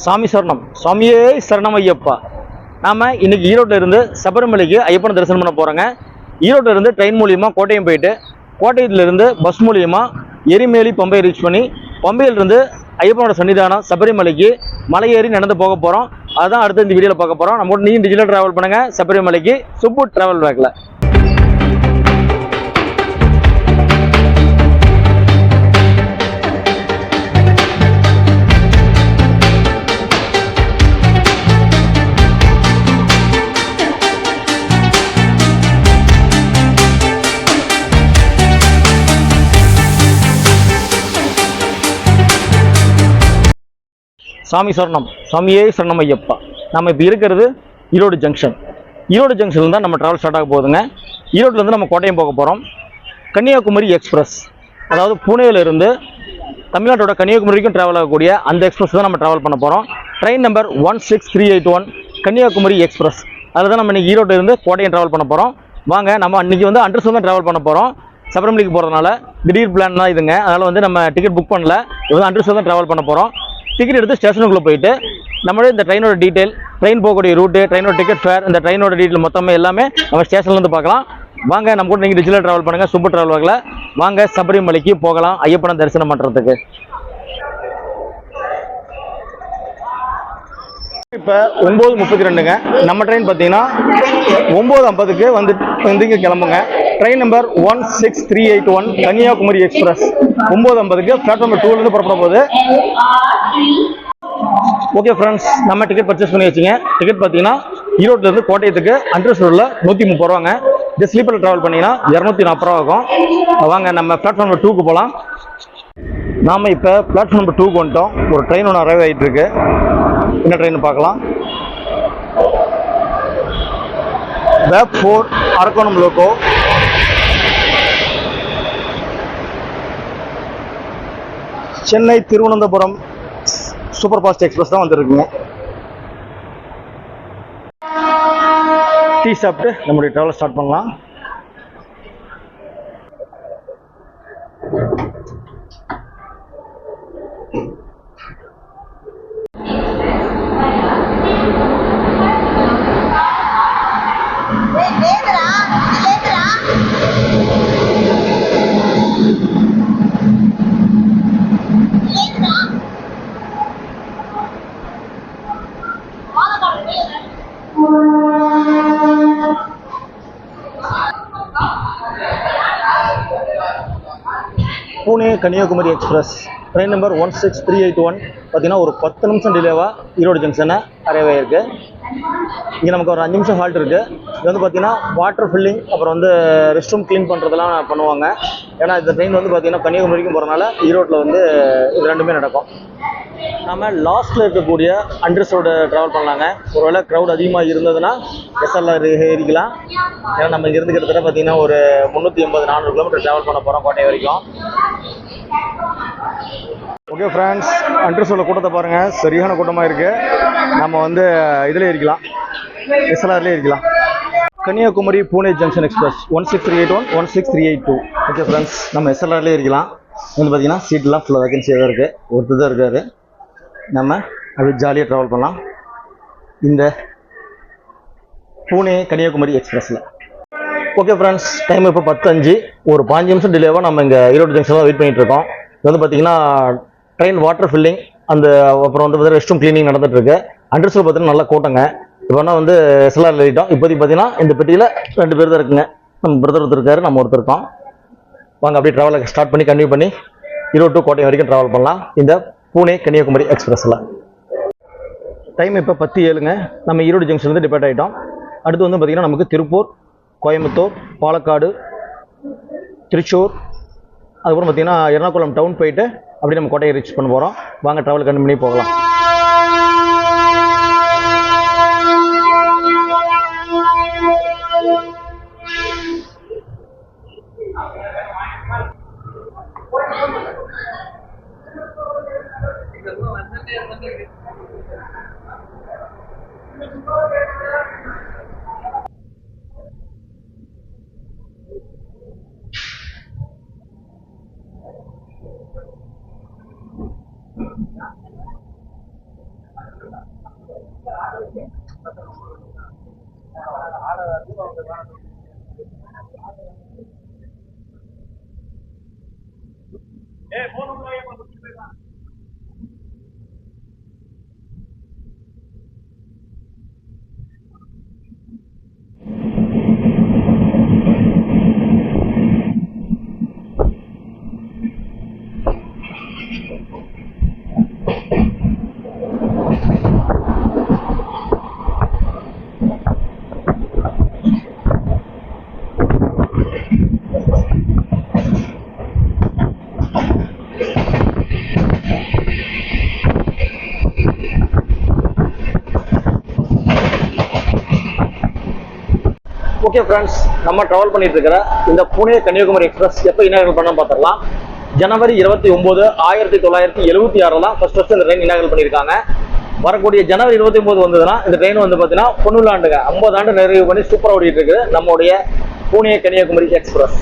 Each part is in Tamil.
சாமி சரணம். சுவாமியே சரணம் ஐயப்பா. நாம் இன்னைக்கு ஈரோட்டில் இருந்து சபரிமலைக்கு ஐயப்பனை தரிசனம் பண்ண போகிறோங்க. ஈரோட்டில் இருந்து ட்ரெயின் மூலியமாக கோட்டையம் போயிட்டு, கோட்டையத்திலிருந்து பஸ் மூலியமாக எரிமேலி பம்பை ரீச் பண்ணி, பம்பையிலிருந்து ஐயப்பனோட சன்னிதானம் சபரிமலைக்கு மலை ஏறி நடந்து போக போகிறோம். அதுதான் அடுத்து இந்த வீடியோவில் பார்க்க போகிறோம். நம்ம நீ டிஜிட்டல் ட்ராவல் பண்ணுங்கள் சபரிமலைக்கு சுப்பு ட்ராவல் பேக்கில். சாமி சரணம். சுவாமியே சரணம் ஐயப்பா. நம்ம இப்போ இருக்கிறது ஈரோடு ஜங்ஷன். ஈரோடு ஜங்ஷனில் தான் நம்ம ட்ராவல் ஸ்டார்ட் ஆக போகுதுங்க. ஈரோட்டிலேருந்து நம்ம கோட்டையம் போக போகிறோம். கன்னியாகுமரி எக்ஸ்பிரஸ், அதாவது புனேயிலிருந்து தமிழ்நாட்டோட கன்னியாகுமரிக்கும் ட்ராவல் ஆகக்கூடிய அந்த எக்ஸ்பிரஸ் தான் நம்ம ட்ராவல் பண்ண போகிறோம். Train number 16381 Kanyakumari express. அதில் தான் நம்ம இன்றைக்கி ஈரோட்டிலிருந்து கோட்டையம் ட்ராவல் பண்ண போகிறோம். வாங்க, நம்ம அன்றைக்கி வந்து அண்டர்ஸ் தான் ட்ராவல் பண்ண போகிறோம். சபரிமலைக்கு போகிறதுனால திடீர் பிளான் தான் இதுங்க. அதனால் வந்து நம்ம டிக்கெட் புக் பண்ணல. இது வந்து அண்டர்ஸ் தான் ட்ராவல் பண்ண போகிறோம். டிக்கெட் எடுத்து ஸ்டேஷனுக்குள்ளே போயிட்டு நம்மளே இந்த ட்ரெயினோட டீட்டெயில், ட்ரெயின் போகக்கூடிய ரூட்டு, ட்ரெயினோட டிக்கெட் ஃபேர், இந்த ட்ரெயினோட டீட்டெயில் மொத்தமே எல்லாமே நம்ம ஸ்டேஷன்லேருந்து பார்க்கலாம். வாங்க, நம்ம கூட நீங்கள் டிஜிட்டல் ட்ராவல் பண்ணுங்கள் சூப்பர் ட்ராவல் வாங்கல. வாங்க சபரிமலைக்கு போகலாம் ஐயப்பனை தரிசனம் பண்ணுறதுக்கு. இப்போ 9:32ங்க. நம்ம ட்ரெயின் பார்த்தீங்கன்னா 9:50க்கு வந்து இங்கே கிளம்புங்க. ட்ரெயின் நம்பர் 16381 கன்னியாகுமரி எக்ஸ்பிரஸ் 9:50க்கு பிளாட்ஃபார்ம் 2லேருந்து புறப்பட போகுது. ஓகே ஃப்ரெண்ட்ஸ், நம்ம டிக்கெட் பர்ச்சேஸ் பண்ணி வச்சுங்க. டிக்கெட் பார்த்தீங்கன்னா ஈரோட்டிலேருந்து கோட்டையத்துக்கு அண்ட்ரஸ் ரோடில் 130 ரூபாங்க. இந்த ஸ்லீப்பரில் ட்ராவல் பண்ணிங்கன்னா 240 ரூபா ஆகும். வாங்க நம்ம பிளாட்ஃபார்ம் 2க்கு போகலாம். நாம் இப்போ பிளாட்ஃபார்ம் 2க்கு வந்துட்டோம். ஒரு ட்ரெயின் ஒன்று அரைவ் ஆகிட்டு இருக்கு. என்ன ட்ரெயின் பார்க்கலாம். வேப் 4 Arakkonam loco. Chennai Thiruvananthapuram super fast express தான் வந்துருக்குங்க. டீ சாப்பிட்டு நம்மளுடைய ட்ராவல் ஸ்டார்ட் பண்ணலாம். Pune Kanyakumari express train number 16381 பார்த்தீங்கன்னா ஒரு 10 நிமிஷம் டிலேவாக ஈரோடு ஜங்ஷனை அரைவ் ஆகிருக்கு. இங்கே நமக்கு ஒரு 5 நிமிஷம் ஹால்ட் இருக்குது. இது வந்து பார்த்தீங்கன்னா வாட்டர் ஃபில்லிங், அப்புறம் வந்து ரெஸ்ட் ரூம் க்ளீன் பண்ணுறதெல்லாம் பண்ணுவாங்க. ஏன்னா இந்த ட்ரெயின் வந்து பார்த்தீங்கன்னா கன்னியாகுமரிக்கும் போகிறனால ஈரோட்டில் வந்து இது ரெண்டுமே நடக்கும். நம்ம லாஸ்ட்டில் இருக்கக்கூடிய அண்ட்ரஸோட ட்ராவல் பண்ணலாங்க. ஒருவேளை க்ரௌட் அதிகமாக இருந்ததுன்னா எஸ்எல்ஆர் ஏறிக்கலாம். ஏன்னா நம்ம இங்கே இருந்து கிட்டத்தட்ட பார்த்தீங்கன்னா ஒரு 380-400 கிலோமீட்டர் ட்ராவல் பண்ண போகிறோம் கோட்டை வரைக்கும். ஓகே ஃப்ரெண்ட்ஸ், அண்ட்ரஸோட கூட்டத்தை பாருங்கள், சரியான கூட்டமாக இருக்குது. நம்ம வந்து இதில் ஏறிக்கலாம், எஸ்எல்ஆர்லேயே ஏறிக்கலாம். Kanyakumari Pune junction express 16381 16382. Okay friends, நம்ம எஸ்எல்ஆர்லேயே ஏறிக்கலாம். வந்து பார்த்தீங்கன்னா சீட்லாம் ஃபுல்லாக வேகன்சியாக தான் இருக்குது. ஒருத்தர் தான் இருக்கார். நம்ம அப்படி ஜாலியாக ட்ராவல் பண்ணலாம் இந்த புனே கன்னியாகுமரி எக்ஸ்பிரஸில். ஓகே ஃப்ரெண்ட்ஸ், டைம் இப்போ 10:05. ஒரு 5 நிமிஷம் டிலேவாக நம்ம இங்கே ஈரோடு ஜங்ஷனில் வெயிட் பண்ணிகிட்டு இருக்கோம். இது வந்து பார்த்திங்கன்னா ட்ரெயின் வாட்டர் ஃபில்லிங், அந்த அப்புறம் வந்து பார்த்தீங்கன்னா ரெஸ்ட் ரூம் க்ளீனிங் நடந்துகிட்ருக்கு. அண்ட்ரஸில் பார்த்தீங்கன்னா நல்லா கூட்டங்க. இப்போனா வந்து எஸ்எல்ஆர் ஏறிட்டோம். இப்போதைக்கு பார்த்தீங்கன்னா இந்த பெட்டியில் 2 பேர் தான் இருக்குங்க. நம்ம பிரதர் ஒருத்தர் இருக்காரு, நம்ம ஒருத்தர் இருக்கோம். வாங்க அப்படியே ட்ராவலை ஸ்டார்ட் பண்ணி கண்டினியூ பண்ணி ஈரோடு டு கோட்டை வரைக்கும் ட்ராவல் பண்ணலாம் இந்த புனே கன்னியாகுமரி எக்ஸ்பிரஸில். டைம் இப்போ 10:07ங்க. நம்ம ஈரோடு ஜங்ஷன்லேருந்து டிபேட் ஆகிட்டோம். அடுத்து வந்து பார்த்திங்கன்னா நமக்கு திருப்பூர், கோயம்புத்தூர், பாலக்காடு, திருச்சூர், அதுக்கப்புறம் பார்த்திங்கன்னா எர்ணாகுளம் டவுன் போயிட்டு அப்படியே நம்ம கோட்டையை ரீச் பண்ண போகிறோம். வாங்க ட்ராவல் கண்டினியூ பண்ணி போகலாம். ஓகே ஃப்ரெண்ட்ஸ், நம்ம ட்ராவல் பண்ணிட்டு இருக்கிற இந்த புனே கன்னியாகுமரி எக்ஸ்பிரஸ் எப்போ இனாகரல் பண்ண பார்த்துடலாம். ஜனவரி 29, 1976 தான் ஃபர்ஸ்ட் இந்த ட்ரெயின் இனாகரல் பண்ணியிருக்காங்க. வரக்கூடிய ஜனவரி 29 வந்ததுன்னா இந்த ட்ரெயின் வந்து பார்த்தீங்கன்னா பொண்ணுலாண்டுங்க 50 ஆண்டு நிறைவு பண்ணி சூப்பராக ஓடிட்டு இருக்குது நம்மளுடைய Pune Kanyakumari express.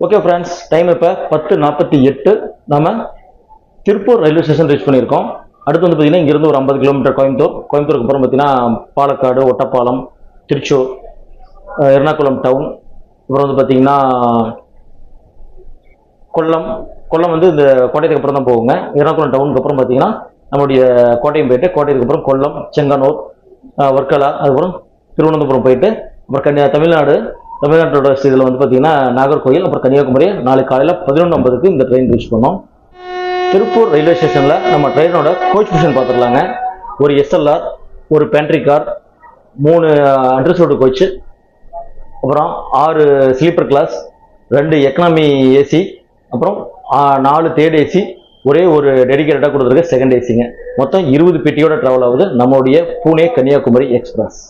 Okay friends, time இப்போ 10:48. நம்ம திருப்பூர் ரயில்வே ஸ்டேஷன் ரீச் பண்ணியிருக்கோம். அடுத்து வந்து பார்த்தீங்கன்னா இங்கிருந்து ஒரு 50 கிலோமீட்டர் கோயம்புத்தூருக்கு அப்புறம் பார்த்தீங்கன்னா பாலக்காடு, ஒட்டப்பாலம், திருச்சூர், எர்ணாகுளம் டவுன், அப்புறம் வந்து பார்த்தீங்கன்னா கொல்லம் வந்து இந்த கோட்டையத்துக்கு அப்புறம் தான் போகுங்க. எர்ணாகுளம் டவுனுக்கு அப்புறம் பார்த்தீங்கன்னா நம்மளுடைய கோட்டையம் போயிட்டு கோட்டையத்துக்கு அப்புறம் கொல்லம், செங்கனூர், வர்க்கலா, அதுக்கப்புறம் திருவனந்தபுரம் போயிட்டு அப்புறம் தமிழ்நாட்டோட இதில் வந்து பார்த்தீங்கன்னா நாகர்கோயில், அப்புறம் கன்னியாகுமரி நாளைக்கு காலையில் 11:50 இந்த ட்ரெயின் ரீச் பண்ணோம். திருப்பூர் ரயில்வே ஸ்டேஷனில் நம்ம ட்ரெயினோட கோச் மிஷன் பார்த்துடலாங்க. ஒரு SLR, ஒரு பேண்ட்ரி கார், 3 அண்டர்சோல்டு கோச்சு, அப்புறம் 6 ஸ்லீப்பர் கிளாஸ், 2 எக்கனாமி ஏசி, அப்புறம் 4 தேர்ட் ஏசி, ஒரே ஒரு டெடிகேட்டடாக கொடுத்துருக்க செகண்ட் ஏசிங்க. மொத்தம் 20 பெட்டியோட ட்ராவல் ஆகுது நம்மளுடைய Pune Kanyakumari express.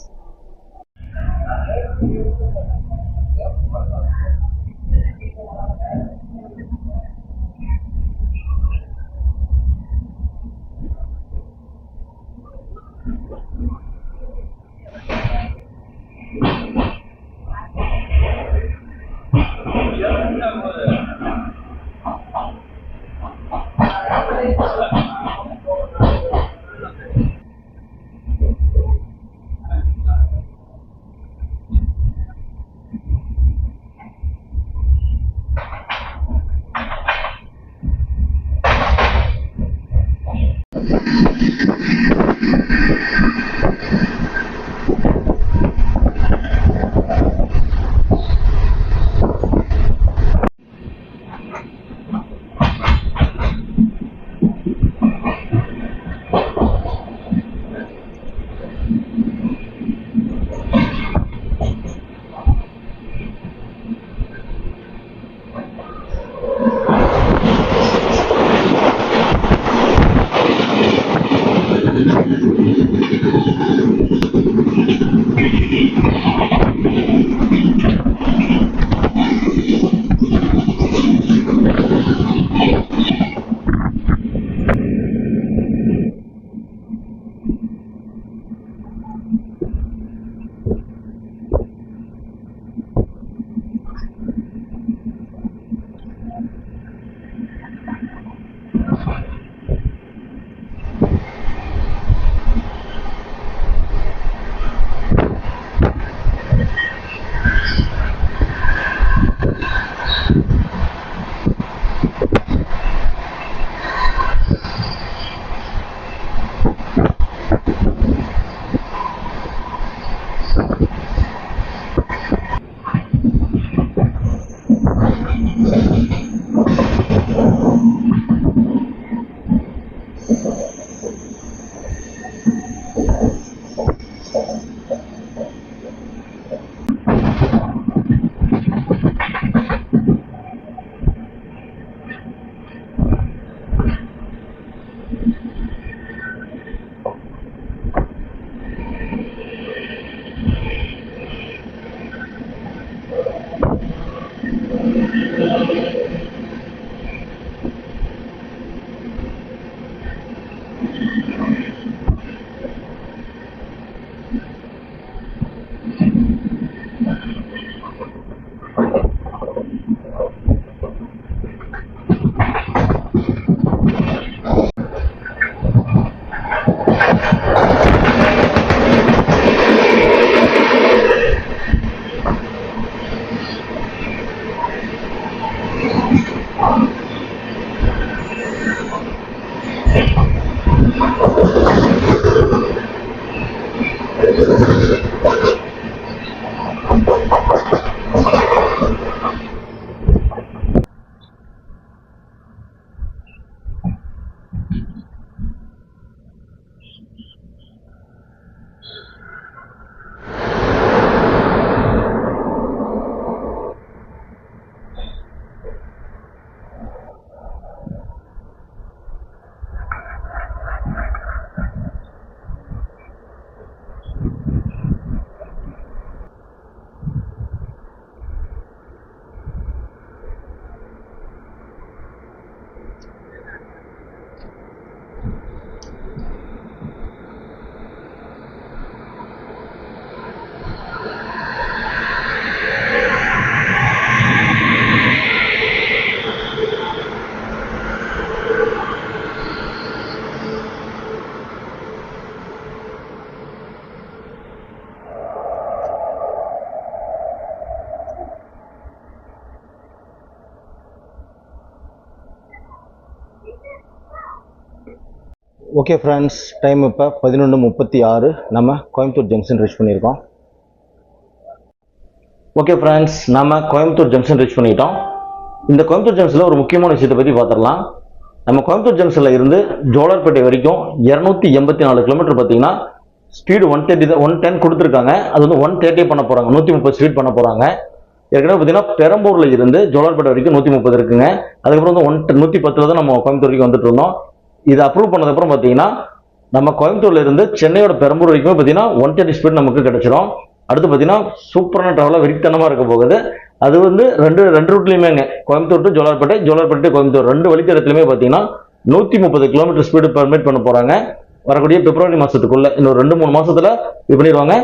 Okay friends, time இப்போ 11:36. நம்ம கோயம்புத்தூர் ஜங்ஷன் ரீச் பண்ணியிருக்கோம். ஓகே ஃப்ரெண்ட்ஸ், நம்ம கோயம்புத்தூர் ஜங்ஷன் ரீச் பண்ணிட்டோம். இந்த கோயம்புத்தூர் ஜங்ஷனில் ஒரு முக்கியமான விஷயத்தை பற்றி பார்த்துடலாம். நம்ம கோயம்புத்தூர் ஜங்ஷனில் இருந்து ஜோலார்பேட்டை வரைக்கும் 284 கிலோமீட்டர் பார்த்தீங்கன்னா ஸ்பீடு 110 கொடுத்துருக்காங்க. அது வந்து 130 பண்ண போகிறாங்க, 130 ஸ்பீட் பண்ண போகிறாங்க. ஏற்கனவே பார்த்தீங்கன்னா பெரம்பூரில் இருந்து ஜோலார்பேட்டை வரைக்கும் 130 இருக்குங்க. அதுக்கப்புறம் வந்து 110 தான் நம்ம கோயம்புத்தூர் வரைக்கும் வந்துட்டு இருந்தோம். இது அப்ரூவ் பண்ணதுக்கப்புறம் பார்த்தீங்கன்னா நம்ம கோயம்புத்தூர்ல இருந்து சென்னையோட பெரம்பூர் வரைக்கும் பார்த்தீங்கன்னா 130 ஸ்பீட் நமக்கு கிடைச்சிரும். அடுத்து பார்த்தீங்கன்னா சூப்பரான ட்ராவலாக வெறித்தனமாக இருக்க போகுது. அது வந்து ரெண்டு ரூட்லையுமேங்க, கோயம்புத்தூர் டு ஜோலார்பேட்டை, ஜோலார்பேட்டை கோயம்புத்தூர் 2 வழித்தடத்துலையுமே பார்த்தீங்கன்னா 130 கிலோமீட்டர் ஸ்பீடு பர்மிட் பண்ண போகிறாங்க. வரக்கூடிய பிப்ரவரி மாதத்துக்குள்ள இன்னொரு 2-3 மாதத்துல இது பண்ணிடுவாங்க.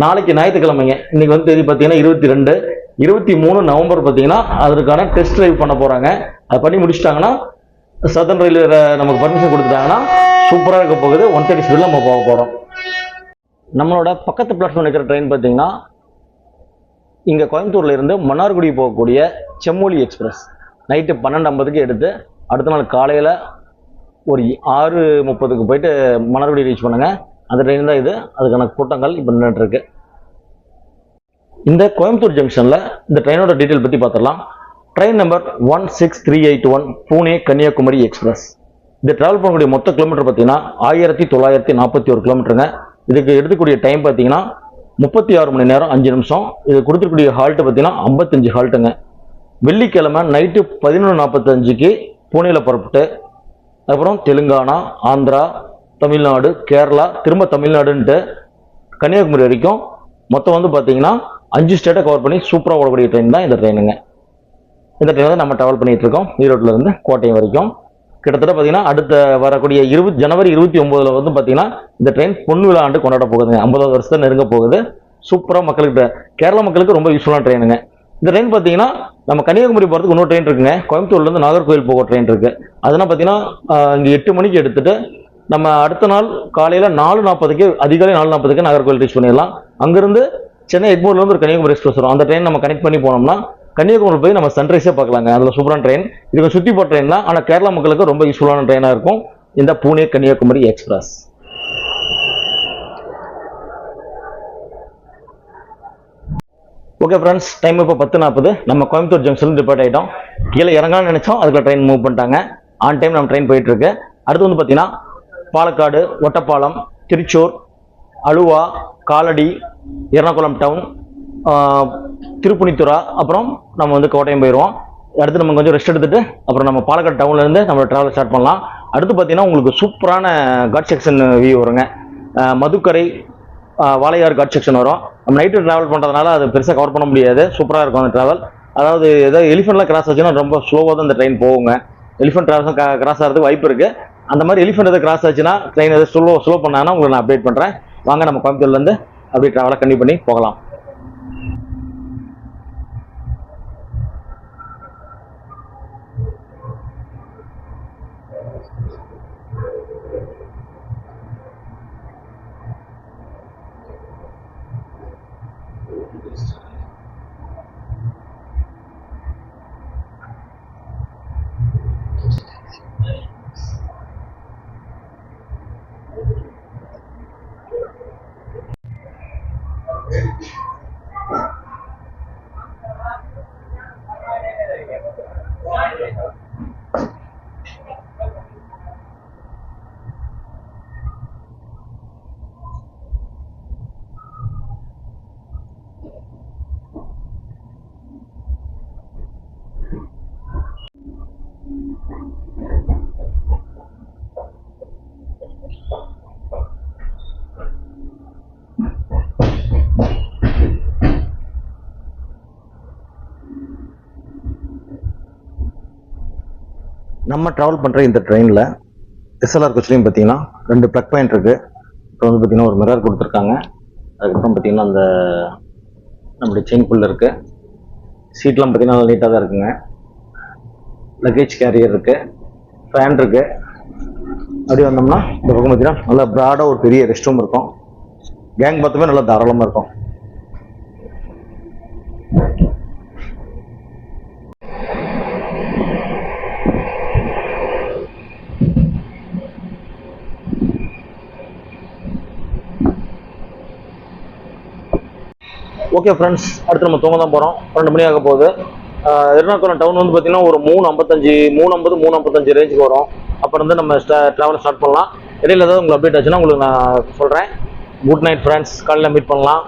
நாளைக்கு ஞாயிற்றுக்கிழமைங்க, இன்னைக்கு வந்து தேதி பார்த்தீங்கன்னா 22, 23 நவம்பர் பார்த்தீங்கன்னா அதற்கான டெஸ்ட் டிரைவ் பண்ண போகிறாங்க. அதை பண்ணி முடிச்சிட்டாங்கன்னா சதர்ன் ரயில்வே நமக்கு பர்மிஷன் கொடுத்துட்டாங்கன்னா சூப்பராக இருக்க போகுது. 130 ஸ்பீடில் நம்ம போக போகிறோம். நம்மளோட பக்கத்து பிளாட்ஃபார்ம் இருக்கிற ட்ரெயின் பார்த்தீங்கன்னா இங்கே கோயம்புத்தூர்ல இருந்து மன்னார்குடி போகக்கூடிய செம்மொழி எக்ஸ்பிரஸ் நைட்டு 12:50க்கு எடுத்து அடுத்த நாள் காலையில் ஒரு 6:30க்கு போயிட்டு மன்னார்குடி ரீச் பண்ணுங்க. அந்த ட்ரெயின் தான் இது. அதுக்கான கூட்டங்கள் இப்போ நின்றுட்டு இருக்கு. இந்த கோயம்புத்தூர் ஜங்ஷனில் இந்த ட்ரெயினோட டீட்டெயில் பற்றி பார்த்துடலாம். Train number 16381 Pune Kanyakumari express. இது டிராவல் பண்ணக்கூடிய மொத்த கிலோமீட்டர் பார்த்தீங்கன்னா 1941 கிலோமீட்டருங்க. இதுக்கு எடுத்துக்கூடிய டைம் பார்த்தீங்கன்னா 36 மணி நேரம் 5 நிமிஷம். இது கொடுத்துருக்கூடிய ஹால்ட்டு பார்த்தீங்கன்னா 55 ஹால்ட்டுங்க. வெள்ளிக்கிழமை நைட்டு 11:45க்கு பூனேயில் புறப்பட்டு அப்புறம் தெலுங்கானா, ஆந்திரா, தமிழ்நாடு, கேரளா, திரும்ப தமிழ்நாடுன்ட்டு கன்னியாகுமரி வரைக்கும் மொத்தம் வந்து பார்த்தீங்கன்னா 5 ஸ்டேட்டை கவர் பண்ணி சூப்பராக ஓடக்கூடிய ட்ரெயின் தான் இந்த ட்ரெயினுங்க. இந்த ட்ரெயின் தான் நம்ம ட்ராவல் பண்ணிட்டு இருக்கோம் ஈரோட்டில் இருந்து கோட்டயம் வரைக்கும். கிட்டத்தட்ட பார்த்தீங்கன்னா அடுத்த வரக்கூடிய ஜனவரி 29 வந்து பார்த்தீங்கன்னா இந்த ட்ரெயின் பொன் விழா ஆண்டு கொண்டாட போகுதுங்க. 50வது வருஷத்தை நெருங்க போகுது. சூப்பராக மக்களுக்கு, கேரளா மக்களுக்கு ரொம்ப யூஸ்ஃபுல்லான ட்ரெயினுங்க. இந்த ட்ரெயின் பார்த்தீங்கன்னா நம்ம கன்னியாகுமரி போகிறதுக்கு இன்னொரு ட்ரெயின் இருக்குங்க. கோயம்புத்தூர்லேருந்து நாகர்கோவில் போகிற ட்ரெயின் இருக்கு. அதெல்லாம் பார்த்தீங்கன்னா இங்கே 8 மணிக்கு எடுத்துட்டு நம்ம அடுத்த நாள் காலையில் 4:40க்கு அதிகாலை 4:40க்கு நாகர்கோவில் ரீச் பண்ணிடலாம். அங்கேருந்து சென்னை எக்மோர்லேருந்து ஒரு கன்னியாகுமரி எக்ஸ்பிரஸ் வரும். அந்த ட்ரெயின் நம்ம கனெக்ட் பண்ணி போனோம்னா கன்னியாகுமரி போய் நம்ம சன்ரைஸே பார்க்கலாங்க. அதில் சூப்பரான ட்ரெயின். இதுக்கு சுற்றி போகிற ட்ரெயின் தான், ஆனால் கேரளா மக்களுக்கு ரொம்ப யூஸ்ஃபுல்லான ட்ரெயினாக இருக்கும் இந்த Pune Kanyakumari express. Okay friends, time இப்போ 10:40. நம்ம கோயம்புத்தூர் ஜங்ஷன் டிபார்ட் ஆகிட்டோம். கீழே இறங்கலாம்னு நினைச்சோம், அதுக்குள்ள ட்ரெயின் மூவ் பண்ணிட்டாங்க. ஆன் டைம் நம்ம ட்ரெயின் போயிட்டு இருக்கு. அடுத்து வந்து பார்த்தீங்கன்னா பாலக்காடு, ஒட்டப்பாலம், திருச்சூர், அலுவா, காலடி, எர்ணாகுளம் டவுன், திருப்புனித்துறா, அப்புறம் நம்ம வந்து கோட்டயம் போயிடுவோம். அடுத்து நம்ம கொஞ்சம் ரெஸ்ட் எடுத்துட்டு அப்புறம் நம்ம பாலக்காடு டவுன்ல இருந்து நம்ம டிராவல் ஸ்டார்ட் பண்ணலாம். அடுத்து பார்த்தீங்கன்னா உங்களுக்கு சூப்பரான காட் செக்ஷன் வியூ வருங்க. மதுக்கரை, வாளையார் காட் செக்ஷன் வரும். நம்ம நைட்டு ட்ராவல் பண்ணுறதுனால அது பெருசாக கவர் பண்ண முடியாது. சூப்பராக இருக்கும் அந்த ட்ராவல். அதாவது ஏதாவது எலிஃபென்ட்லாம் கிராஸ் ஆச்சுன்னா ரொம்ப ஸ்லோவாக தான் இந்த ட்ரெயின் போகுங்க. எலிஃபென்ட் ட்ராவல்ஸும் கிராஸ் ஆகிறதுக்கு வாய்ப்பு இருக்குது. அந்த மாதிரி எலிஃபென்ட் எதாவது கிராஸ் ஆச்சுன்னா ட்ரெயின் எதாவது ஸ்லோ பண்ணாங்கன்னா உங்களுக்கு நான் அப்டேட் பண்ணுறேன். வாங்க நம்ம கோயம்புத்தூர்லேருந்து அப்படியே ட்ராவலை கண்டினியூ பண்ணி போகலாம். நம்ம ட்ராவல் பண்ணுற இந்த ட்ரெயினில் எஸ்எல்ஆர் கோச்லேயும் பார்த்தீங்கன்னா 2 ப்ளக் பாயிண்ட் இருக்குது. அப்புறம் வந்து பார்த்தீங்கன்னா ஒரு மிரர் கொடுத்துருக்காங்க. அதுக்கப்புறம் பார்த்தீங்கன்னா அந்த நம்மளுடைய செயின் புல் இருக்குது. சீட்லாம் பார்த்தீங்கன்னா நல்லா நீட்டாக தான் இருக்குங்க. லக்கேஜ் கேரியர் இருக்குது, ஃபேன் இருக்குது. அப்படி வந்தோம்னா இந்த பக்கம் பார்த்தீங்கன்னா நல்லா ப்ராடாக ஒரு பெரிய ரெஸ்ட் ரூம் இருக்கும். கேங் பார்த்துமே நல்லா தாராளமாக இருக்கும். ஓகே ஃப்ரெண்ட்ஸ், அடுத்து நம்ம தூங்க தான் போகிறோம். 12 மணி ஆக போகுது. எர்ணாகுளம் டவுன் வந்து பார்த்தீங்கன்னா ஒரு 3:55 3:50 ரேஞ்சுக்கு வரும். அப்புறம் வந்து நம்ம ட்ராவல் ஸ்டார்ட் பண்ணலாம். இடையில ஏதாவது உங்களுக்கு அப்டேட் ஆச்சுன்னா உங்களுக்கு நான் சொல்கிறேன். குட் நைட் ஃப்ரெண்ட்ஸ், காலையில் மீட் பண்ணலாம்.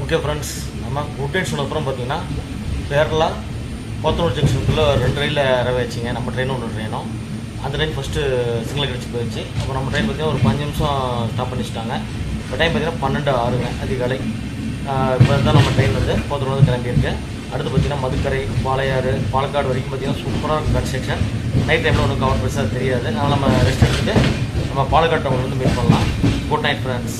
ஓகே ஃப்ரெண்ட்ஸ், நம்ம குட் நைட் சொன்னதுக்கப்புறம் பார்த்தீங்கன்னா கேரளா போத்தனூர் ஜங்ஷனுக்குள்ளே 2 ரயிலில் ரவை வச்சிங்க. நம்ம ட்ரெயினும் ஒன்று ட்ரெயினும். அந்த ட்ரெயின் ஃபஸ்ட்டு சிக்னல் கிடச்சி போயிடுச்சு. அப்புறம் நம்ம ட்ரெயின் பார்த்திங்கன்னா ஒரு 5 நிமிஷம் ஸ்டாப் பண்ணி வச்சுட்டாங்க. இப்போ டைம் பார்த்திங்கன்னா 12:06 அதிகாலை. இப்போ தான் நம்ம ட்ரெயின் வந்து போத்தனூர் வந்து கிளம்பியிருக்கு. அடுத்து பார்த்திங்கன்னா மதுக்கரை, பாளையாறு, பாலக்காடு வரைக்கும் பார்த்திங்கன்னா சூப்பராக இருக்கும் கட் செக்ஷன். நைட் டைமில் ஒன்றும் கவர் பெருசாக தெரியாது. அதனால் நம்ம ரெஸ்ட் எடுத்துகிட்டு நம்ம பாலக்காடு டவுன் வந்து மீட் பண்ணலாம். Good night, friends.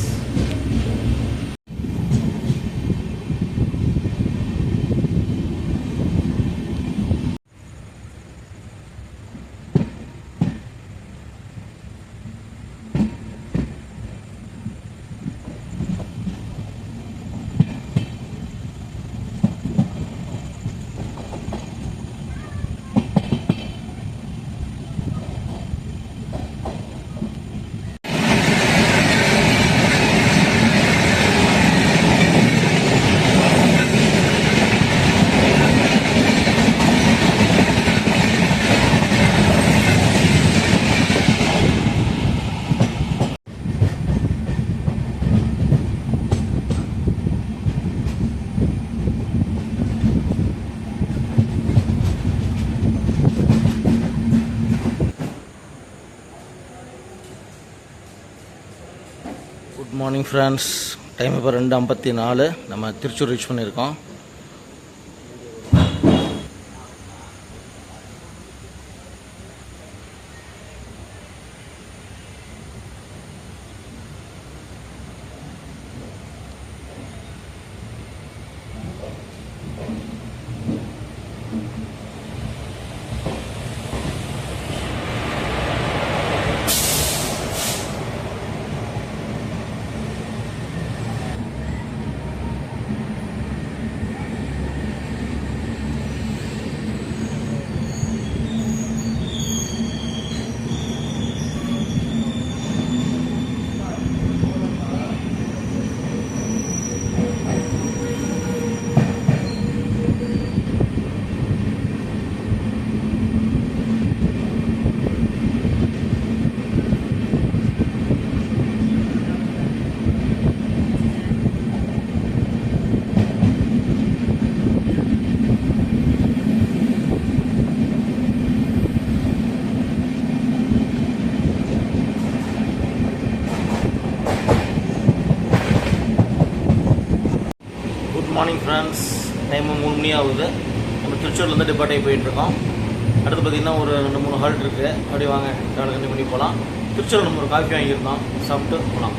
Good morning friends. Time இப்போ 2:54. நம்ம திருச்சூர் ரீச் பண்ணியிருக்கோம். Morning friends. டைம் 3 மணி ஆகுது. நம்ம திருச்சூர்லேருந்து டிபார்ட் ஆகி போயிட்டுருக்கோம். அடுத்து பார்த்திங்கன்னா ஒரு 2-3 ஹால்ட் இருக்குது. அப்படியே வாங்க ட்ராவல் கண்டினியூ பண்ணி போகலாம். திருச்சூரில் நம்ம ஒரு காஃபி வாங்கியிருந்தோம், சாப்பிட்டு போகலாம்.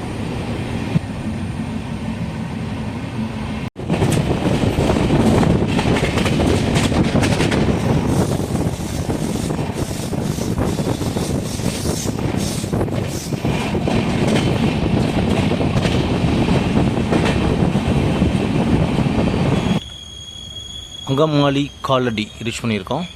அங்கமாலி காலடி ரீச் பண்ணியிருக்கோம்.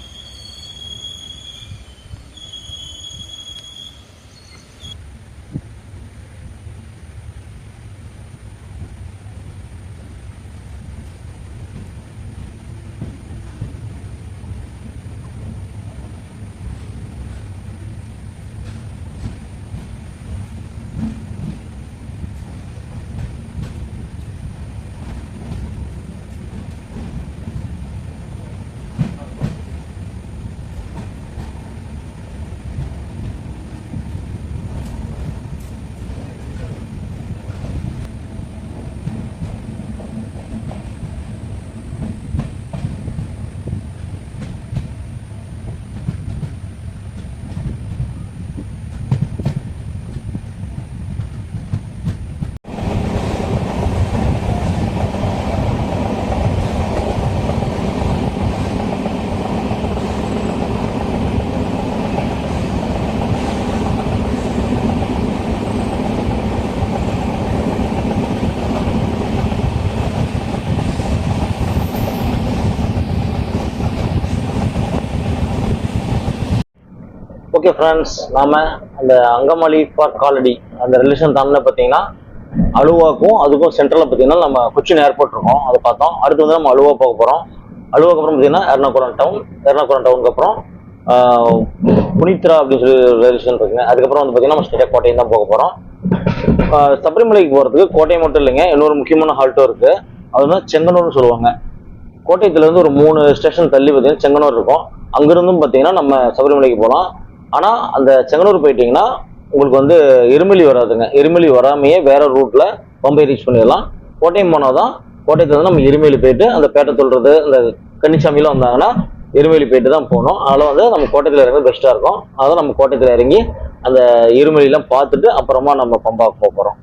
ஓகே ஃப்ரெண்ட்ஸ், நாம் அந்த அங்கமாலி ஃபார் காலடி அந்த ரிலேஷன் தாண்டில் பார்த்தீங்கன்னா அலுவாக்கும் அதுக்கும் சென்ட்ரலில் பார்த்தீங்கன்னா நம்ம கொச்சின் ஏர்போர்ட் இருக்கும், அதை பார்த்தோம். அடுத்து வந்து நம்ம அலுவா போக போகிறோம். அலுவாக்கு அப்புறம் பார்த்தீங்கன்னா எர்ணாகுளம் டவுனுக்கு அப்புறம் புனித்ரா அப்படின்னு சொல்லி ரிலேஷன் இருக்குங்க. அதுக்கப்புறம் வந்து பார்த்தீங்கன்னா நம்ம ஸ்டேட் கோட்டையும் தான் போக போகிறோம். சபரிமலைக்கு போகிறதுக்கு கோட்டை மட்டும் இல்லைங்க, இன்னொரு முக்கியமான ஹால்ட்டும் இருக்குது. அது வந்து செங்கனூர்னு சொல்லுவாங்க. கோட்டையத்துலேருந்து ஒரு 3 ஸ்டேஷன் தள்ளி பார்த்தீங்கன்னா செங்கனூர் இருக்கும். அங்கிருந்தும் பார்த்தீங்கன்னா நம்ம சபரிமலைக்கு போகலாம். ஆனால் அந்த செங்கனூர் போயிட்டீங்கன்னா உங்களுக்கு வந்து எருமெலி வராதுங்க. எருமெலி வராமையே வேற ரூட்டில் பம்பை ரீச் பண்ணிடலாம். கோட்டையம் போனால் தான் கோட்டையத்தில் வந்து நம்ம எருமெலி போயிட்டு அந்த பேட்டை தொல்றது இந்த கன்னிசாமிலாம் வந்தாங்கன்னா எருமெலி போயிட்டு தான் போகணும். அதனால் வந்து நம்ம கோட்டையத்தில் இறங்குறது பெஸ்ட்டாக இருக்கும். அதனால் நம்ம கோட்டையத்தில் இறங்கி அந்த இருமலிலாம் பார்த்துட்டு அப்புறமா நம்ம பம்பாவுக்கு போக போகிறோம்.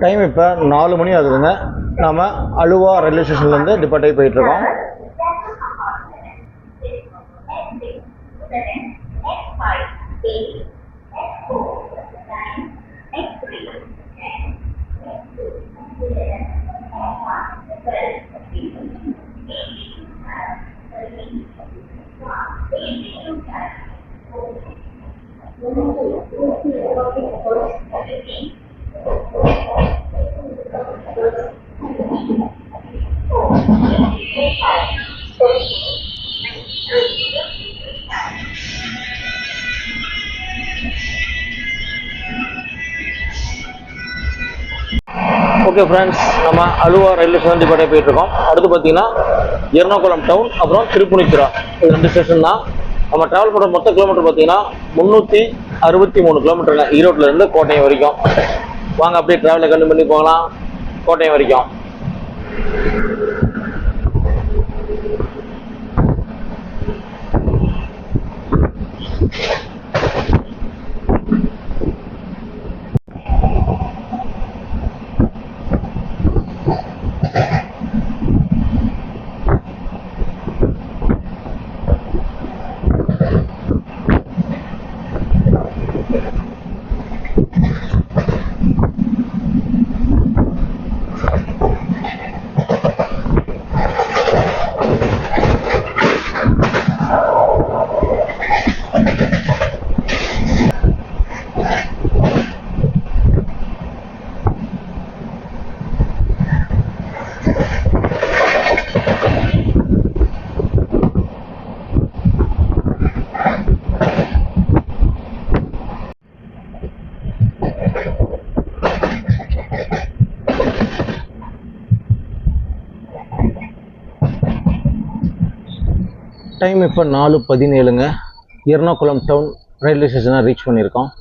டைம் இப்போ 4 மணி ஆகுதுங்க. நாம் அலுவா ரயில்வே ஸ்டேஷன்லேருந்து டிபார்ட் ஆகி போயிட்டுருக்கோம். ஓகே ஃப்ரெண்ட்ஸ், நம்ம அலுவா ரயில்வே ஸ்டேஷன் டிபார்ட் போயிட்டு இருக்கோம். அடுத்து பார்த்தீங்கன்னா எர்ணாகுளம் டவுன், அப்புறம் திருப்புனித்துரா, இது 2 ஸ்டேஷன் தான். நம்ம டிராவல் பண்ணுற மொத்த கிலோமீட்டர் பார்த்தீங்கன்னா 363 கிலோமீட்டருங்க, ஈரோட்டில் இருந்து கோட்டையம் வரைக்கும். வாங்க அப்படியே டிராவலை கண்டு பண்ணி போகலாம் கோட்டையம் வரைக்கும். டைம் இப்போ 4:17ங்க. எர்ணாகுளம் டவுன் ரயில்வே ஸ்டேஷனை ரீச் பண்ணியிருக்கோம்.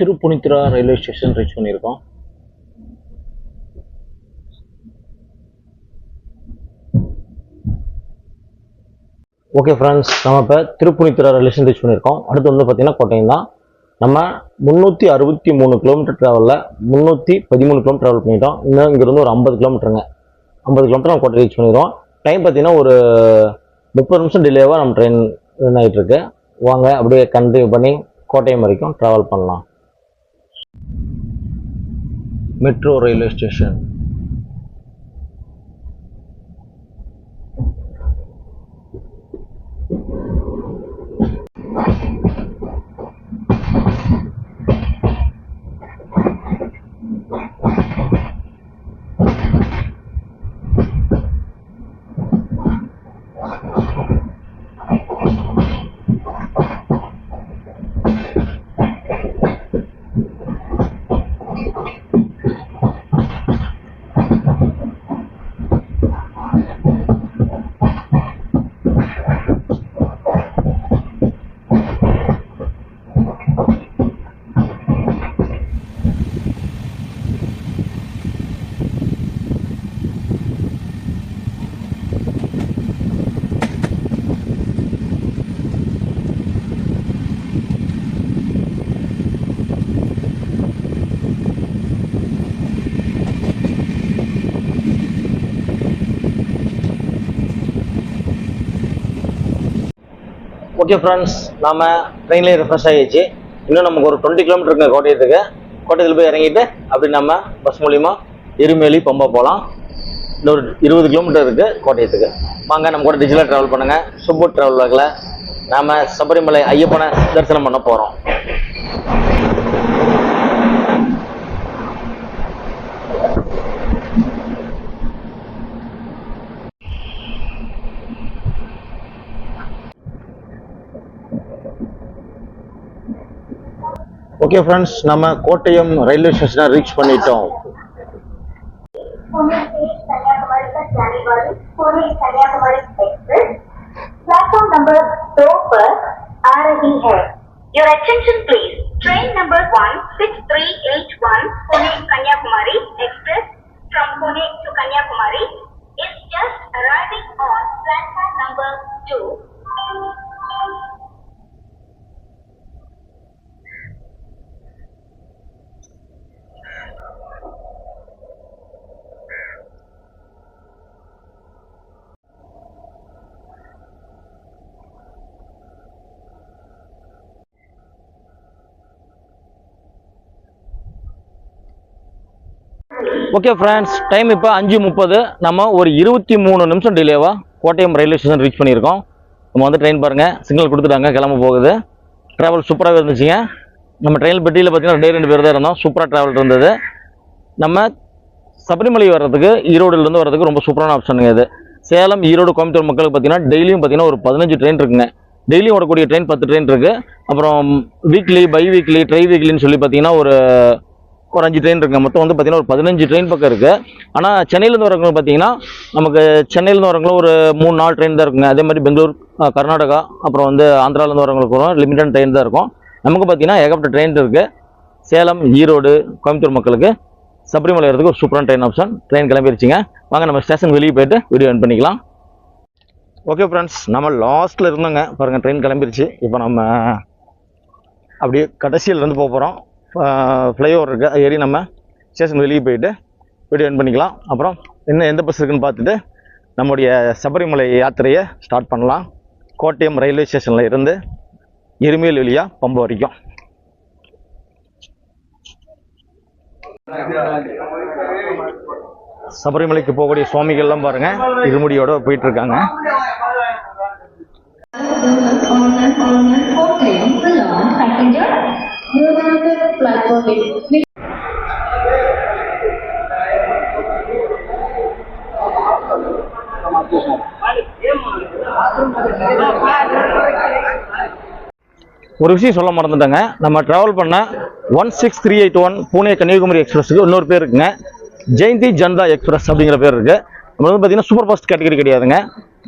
திருப்புனித்துரா ரயில்வே ஸ்டேஷன் ரீச் பண்ணியிருக்கோம். ஓகே ஃப்ரெண்ட்ஸ், நம்ம இப்போ திருப்புனித்துரா ரயில்வே ஸ்டேஷன் ரீச் பண்ணியிருக்கோம். அடுத்து வந்து பார்த்தீங்கன்னா கோட்டையம் தான். நம்ம 363 கிலோமீட்டர் ட்ராவலில் 313 கிலோமீட்டர் ட்ராவல் பண்ணிட்டோம். இன்னும் இங்கேருந்து ஒரு 50 கிலோமீட்டருங்க. 50 கிலோமீட்டர் நம்ம கோட்டை ரீச் பண்ணிடுவோம். டைம் பார்த்தீங்கன்னா ஒரு 30 நிமிஷம் டிலேவாக நம்ம ட்ரெயின் ரன் ஆகிட்டுருக்கு. வாங்க அப்படியே கண்டினியூ பண்ணி கோட்டையம் வரைக்கும் ட்ராவல் பண்ணலாம். Metro railway station. Okay friends, நாம் ட்ரெயின்லேயே ரெஃப்ரெஷ் ஆகிடுச்சு. இன்னும் நமக்கு ஒரு 20 கிலோமீட்டர் இருக்குங்க கோட்டயத்துக்கு. கோட்டயத்தில் போய் இறங்கிட்டு அப்படி நம்ம பஸ் மூலிமா எருமேலி பம்பா போகலாம். இன்னொரு 20 கிலோமீட்டர் இருக்குது கோட்டயத்துக்கு. வாங்க நம்ம கூட டிஜிட்டலாக ட்ராவல் பண்ணுங்கள். சுப்போட் ட்ராவல் வாக்கில் நாம் சபரிமலை ஐயப்பனை தரிசனம் பண்ண போகிறோம். ஓகே ஃப்ரெண்ட்ஸ், நம்ம கோட்டயம் ரயில்வே ஸ்டேஷனை ரீச் பண்ணிட்டோம். प्लेटफॉर्म नंबर 2 पर आ रही है. Your attention please. Train number 16381 Pune Kanyakumari Express from Pune to Kanyakumari is just arriving on platform number 2. Okay friends, time இப்போ 5:30. நம்ம ஒரு 23 நிமிஷம் டிலேவாக கோட்டயம் ரயில்வே ஸ்டேஷன் ரீச் பண்ணியிருக்கோம். நம்ம வந்து ட்ரெயின் பாருங்கள், சிக்னல் கொடுத்துட்டாங்க, கிளம்ப போகுது. ட்ராவல் சூப்பராகவே இருந்துச்சுங்க. நம்ம ட்ரெயின் பெட்டியில் பார்த்தீங்கன்னா 2 பேர் தான் இருந்தோம். சூப்பராக ட்ராவல் இருந்தது. நம்ம சபரிமலை வர்றதுக்கு ஈரோடுலேருந்து வர்றதுக்கு ரொம்ப சூப்பரான ஆப்ஷனுங்க இது. சேலம், ஈரோடு, கோயம்புத்தூர் மக்களுக்கு பார்த்தீங்கன்னா டெய்லியும் பார்த்தீங்கன்னா ஒரு 15 ட்ரெயின் இருக்குங்க. டெய்லியும் ஓடக்கூடிய ட்ரெயின் 10 ட்ரெயின் இருக்குது. அப்புறம் வீக்லி, பை வீக்லி, ட்ரை வீக்லின்னு சொல்லி பார்த்தீங்கன்னா ஒரு 5 ட்ரெயின் இருக்குங்க. மொத்தம் வந்து பார்த்தீங்கன்னா ஒரு 15 ட்ரெயின் பக்கம் இருக்குது. ஆனால் சென்னையிலேருந்து வரவங்க பார்த்தீங்கன்னா நமக்கு சென்னையிலேருந்து வரவங்களும் ஒரு 3-4 ட்ரெயின் தான் இருக்குங்க. அதே மாதிரி பெங்களூர், கர்நாடகா, அப்புறம் வந்து ஆந்திராவிலேருந்து வரவங்களுக்கும் லிமிட்டட் ட்ரெயின் தான் இருக்கும். நமக்கு பார்த்தீங்கன்னா ஏகப்பட்ட ட்ரெயின் இருக்குது. சேலம், ஈரோடு, கோயம்புத்தூர் மக்களுக்கு சபரிமலை வரதுக்கு ஒரு சூப்பரான ட்ரெயின் ஆப்ஷன். ட்ரெயின் கிளம்பிடுச்சிங்க. வாங்க நம்ம ஸ்டேஷன் வெளியே போய்ட்டு வீடியோ என் பண்ணிக்கலாம். ஓகே ஃப்ரெண்ட்ஸ், நம்ம லாஸ்ட்டில் இருந்தோங்க. பாருங்கள், ட்ரெயின் கிளம்பிடுச்சு. இப்போ நம்ம அப்படியே கடைசியிலேருந்து போக போகிறோம். ஃப்ளைஓவர் இருக்குது, ஏறி நம்ம ஸ்டேஷன் வெளியே போயிட்டு வீடியோ என் பண்ணிக்கலாம். அப்புறம் எந்த பஸ் இருக்குன்னு பார்த்துட்டு நம்முடைய சபரிமலை யாத்திரையை ஸ்டார்ட் பண்ணலாம். கோட்டயம் ரயில்வே ஸ்டேஷனில் இருந்து எருமேலி வழியாக பம்பை வரைக்கும். சபரிமலைக்கு போகக்கூடிய சுவாமிகள்லாம் பாருங்கள், இருமுடியோடு போயிட்டுருக்காங்க. ஒரு விஷயம் சொல்ல மறந்துட்டாங்க. நம்ம டிராவல் பண்ண 16381 பூனே கன்னியாகுமரி எக்ஸ்பிரஸுக்கு இன்னொரு பேர் இருக்குங்க, ஜெயந்தி ஜனதா எக்ஸ்பிரஸ் அப்படிங்கிற பேர் இருக்குது. நம்ம வந்து பார்த்தீங்கன்னா சூப்பர் ஃபாஸ்ட் கேட்டகரி கிடையாதுங்க,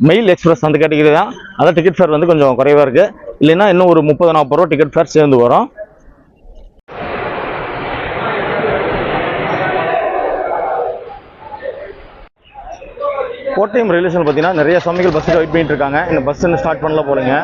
மெயில் எக்ஸ்பிரஸ் அந்த கேட்டகரி தான். அதான் டிக்கெட் ஃபேர் வந்து கொஞ்சம் குறைவாக இருக்குது. இல்லைன்னா இன்னும் ஒரு 30-40 ரூபா டிக்கெட் ஃபேர் சேர்ந்து வரும். கோட்டயம் ரயில்வே ஸ்டேஷன் பார்த்தீங்கன்னா நிறைய சுவாமிகள் பஸ்ஸுக்கு வெயிட் பண்ணிட்டு இருக்காங்க. இந்த பஸ் இன்னும் ஸ்டார்ட் பண்ணல போலுங்க.